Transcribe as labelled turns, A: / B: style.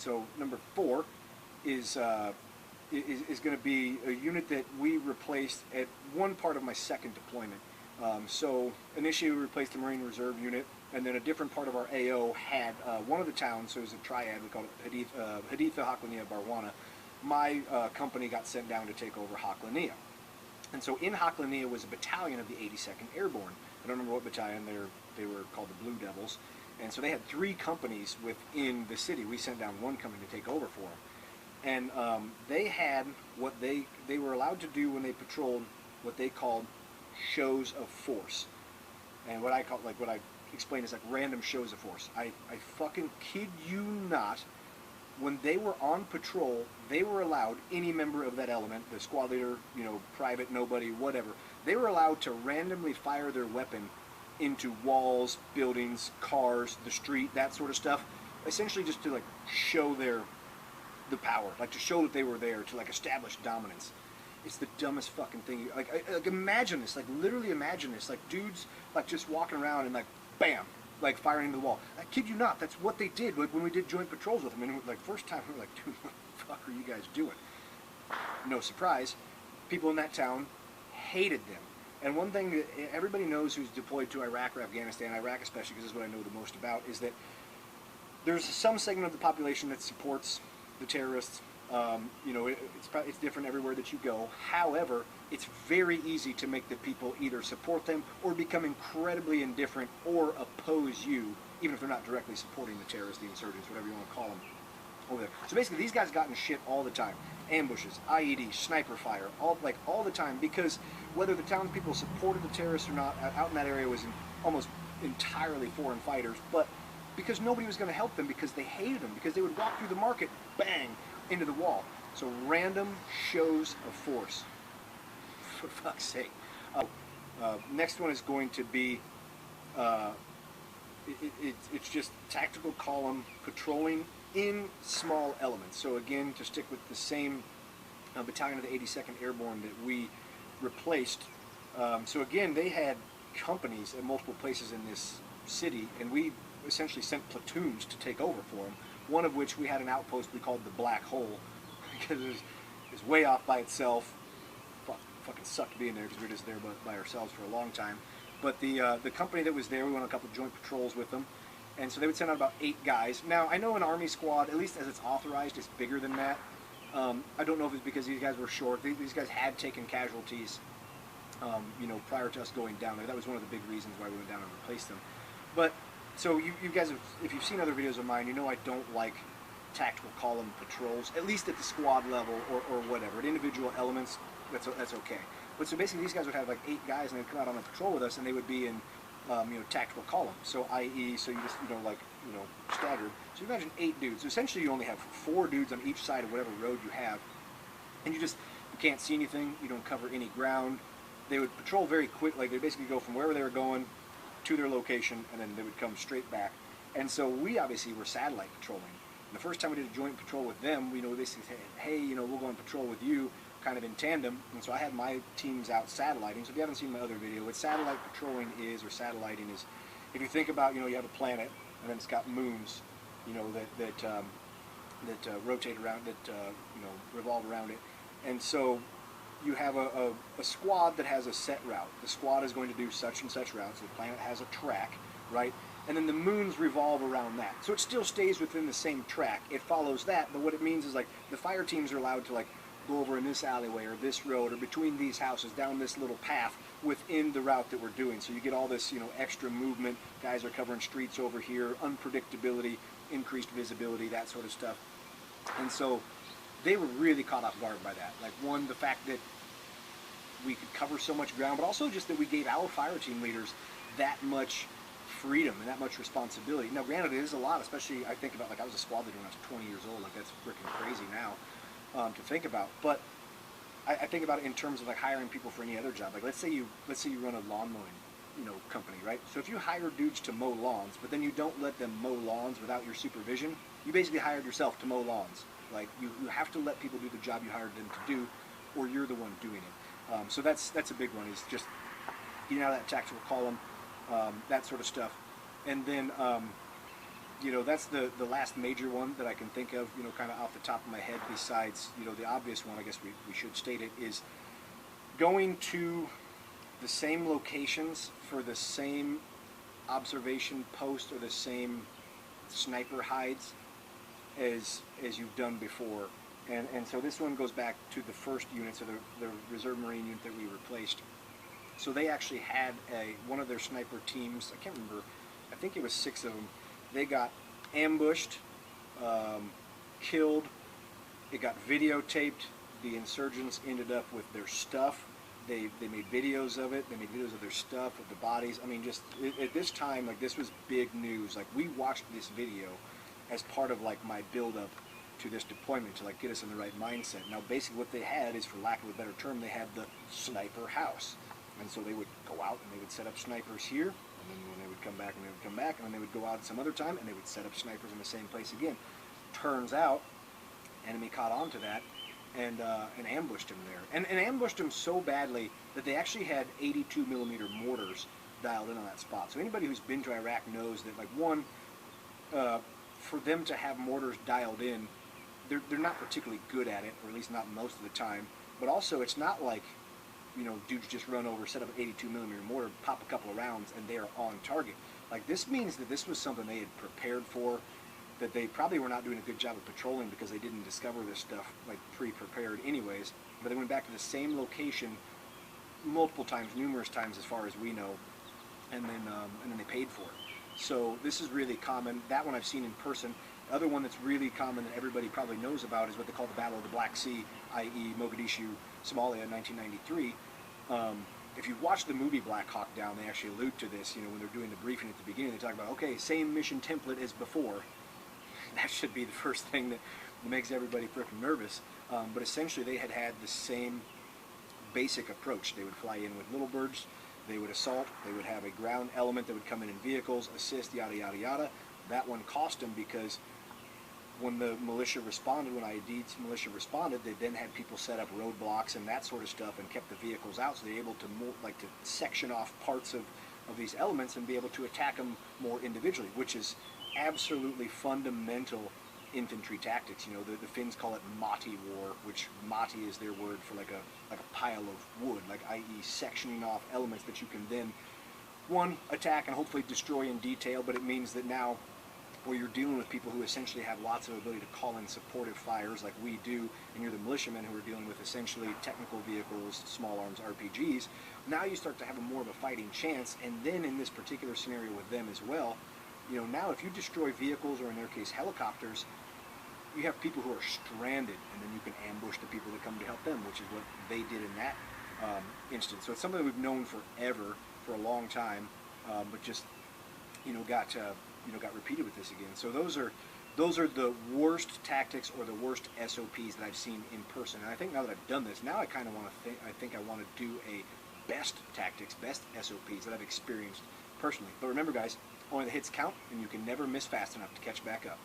A: So number 4 is going to be a unit that we replaced at one part of my second deployment. So initially we replaced the Marine Reserve unit, and then a different part of our AO had one of the towns, so it was a triad, we called it Haditha, Haklania, Barwana. My company got sent down to take over Haklania. And so in Haklania was a battalion of the 82nd Airborne. I don't remember what battalion, they were called the Blue Devils. And so they had 3 companies within the city. We sent down one company to take over for them. And they had what they were allowed to do when they patrolled what they called shows of force. And what I explain is like random shows of force. I fucking kid you not, when they were on patrol, they were allowed, any member of that element, the squad leader, you know, private, nobody, whatever, they were allowed to randomly fire their weapon into walls, buildings, cars, the street, that sort of stuff, essentially just to like show the power, like to show that they were there, to like establish dominance. It's the dumbest fucking thing. Like imagine this, like literally imagine this, like dudes like just walking around and like bam, like firing into the wall. I kid you not, that's what they did like when we did joint patrols with them. And like first time we were like, dude, what the fuck are you guys doing? No surprise, people in that town hated them. And one thing that everybody knows who's deployed to Iraq or Afghanistan, Iraq especially, because this is what I know the most about, is that there's some segment of the population that supports the terrorists. You know, it's different everywhere that you go. However, it's very easy to make the people either support them or become incredibly indifferent or oppose you, even if they're not directly supporting the terrorists, the insurgents, whatever you want to call them over there. So basically, these guys got in shit all the time. Ambushes, IEDs, sniper fire, all the time, because whether the townspeople supported the terrorists or not, out in that area was almost entirely foreign fighters, but because nobody was going to help them because they hated them, because they would walk through the market, bang, into the wall. So random shows of force. For fuck's sake. Next one is going to be, it's just tactical column patrolling in small elements. So again, to stick with the same battalion of the 82nd Airborne that we replaced. So again, they had companies at multiple places in this city, and we essentially sent platoons to take over for them. One of which we had an outpost we called the Black Hole, because it was way off by itself. Fucking sucked being there because we were just there by ourselves for a long time. But the company that was there, we went on a couple of joint patrols with them, and so they would send out about 8 guys. Now I know an Army squad, at least as it's authorized, is bigger than that. I don't know if it's because these guys were short. These guys had taken casualties, you know, prior to us going down there. That was one of the big reasons why we went down and replaced them. But so you guys have, if you've seen other videos of mine, you know I don't like tactical column patrols, at least at the squad level or whatever. At individual elements, that's okay. But so basically these guys would have like 8 guys and they'd come out on a patrol with us, and they would be in you know, tactical column. So i.e., so you just, you know, like, you know, staggered. So you imagine 8 dudes. So essentially you only have 4 dudes on each side of whatever road you have, and you can't see anything, you don't cover any ground. They would patrol very quick, like they basically go from wherever they were going to their location, and then they would come straight back. And so we obviously were satellite patrolling. And the first time we did a joint patrol with them, we basically said, hey, you know, we'll go on patrol with you, kind of in tandem. And so I had my teams out satelliting. So if you haven't seen my other video, what satellite patrolling is, or satelliting is, if you think about, you know, you have a planet, and then it's got moons, you know, that rotate around, that you know, revolve around it. And so you have a squad that has a set route. The squad is going to do such and such routes. The planet has a track, right? And then the moons revolve around that. So it still stays within the same track. It follows that, but what it means is like the fire teams are allowed to like go over in this alleyway or this road or between these houses down this little path within the route that we're doing. So you get all this, you know, extra movement. Guys are covering streets over here, unpredictability, increased visibility, that sort of stuff. And so they were really caught off guard by that. Like, one, the fact that we could cover so much ground, but also just that we gave our fire team leaders that much freedom and that much responsibility. Now, granted, it is a lot, especially I think about, like, I was a squad leader when I was 20 years old. Like, that's freaking crazy now to think about. But I think about it in terms of like hiring people for any other job. Like, let's say you run a lawn mowing, you know, company, right? So if you hire dudes to mow lawns, but then you don't let them mow lawns without your supervision, you basically hired yourself to mow lawns. Like, you have to let people do the job you hired them to do, or you're the one doing it. So that's a big one, is just getting out of that tactical column, that sort of stuff. And then that's the last major one that I can think of, kind of off the top of my head, besides, the obvious one, I guess we should state it, is going to the same locations for the same observation post or the same sniper hides as you've done before. And so this one goes back to the first unit, so the Reserve Marine unit that we replaced. So they actually had one of their sniper teams, I can't remember, I think it was 6 of them. They got ambushed, killed, it got videotaped. The insurgents ended up with their stuff. They made videos of it. They made videos of their stuff, of the bodies. I mean, just at this time, like, this was big news. Like, we watched this video as part of, like, my build-up to this deployment to, like, get us in the right mindset. Now, basically what they had is, for lack of a better term, they had the sniper house. And so they would go out and they would set up snipers here, and then when they would come back and they would come back, and then they would go out some other time and they would set up snipers in the same place again. Turns out, enemy caught on to that and ambushed him there. And ambushed him so badly that they actually had 82 millimeter mortars dialed in on that spot. So anybody who's been to Iraq knows that, like, one, for them to have mortars dialed in, they're not particularly good at it, or at least not most of the time. But also, it's not like, dudes just run over, set up an 82 millimeter mortar, pop a couple of rounds, and they are on target. Like, this means that this was something they had prepared for, that they probably were not doing a good job of patrolling because they didn't discover this stuff, like, pre-prepared anyways. But they went back to the same location multiple times, numerous times as far as we know, and then they paid for it. So this is really common. That one I've seen in person. The other one that's really common that everybody probably knows about is what they call the Battle of the Black Sea, i.e. Mogadishu, Somalia, 1993. If you watch the movie Black Hawk Down, they actually allude to this. When they're doing the briefing at the beginning, they talk about, okay, same mission template as before. That should be the first thing that makes everybody freaking nervous. But essentially, they had the same basic approach. They would fly in with little birds. They would assault. They would have a ground element that would come in vehicles, assist, yada, yada, yada. That one cost them because when the militia responded, when IED's militia responded, they then had people set up roadblocks and that sort of stuff and kept the vehicles out, so they're able to to section off parts of these elements and be able to attack them more individually, which is absolutely fundamental infantry tactics. The Finns call it Mati war, which Mati is their word for like a pile of wood, like, i.e. sectioning off elements that you can then, one, attack and hopefully destroy in detail, but it means that now, where you're dealing with people who essentially have lots of ability to call in supportive fires like we do, and you're the militiamen who are dealing with essentially technical vehicles, small arms, RPGs, now you start to have more of a fighting chance. And then in this particular scenario with them as well, now if you destroy vehicles, or in their case helicopters, you have people who are stranded, and then you can ambush the people that come to help them, which is what they did in that instance. So it's something that we've known forever, for a long time, but just got repeated with this again. So those are the worst tactics or the worst SOPs that I've seen in person. And I think now that I've done this, now I kind of want to I want to do a best tactics, best SOPs that I've experienced personally. But remember, guys, only the hits count, and you can never miss fast enough to catch back up.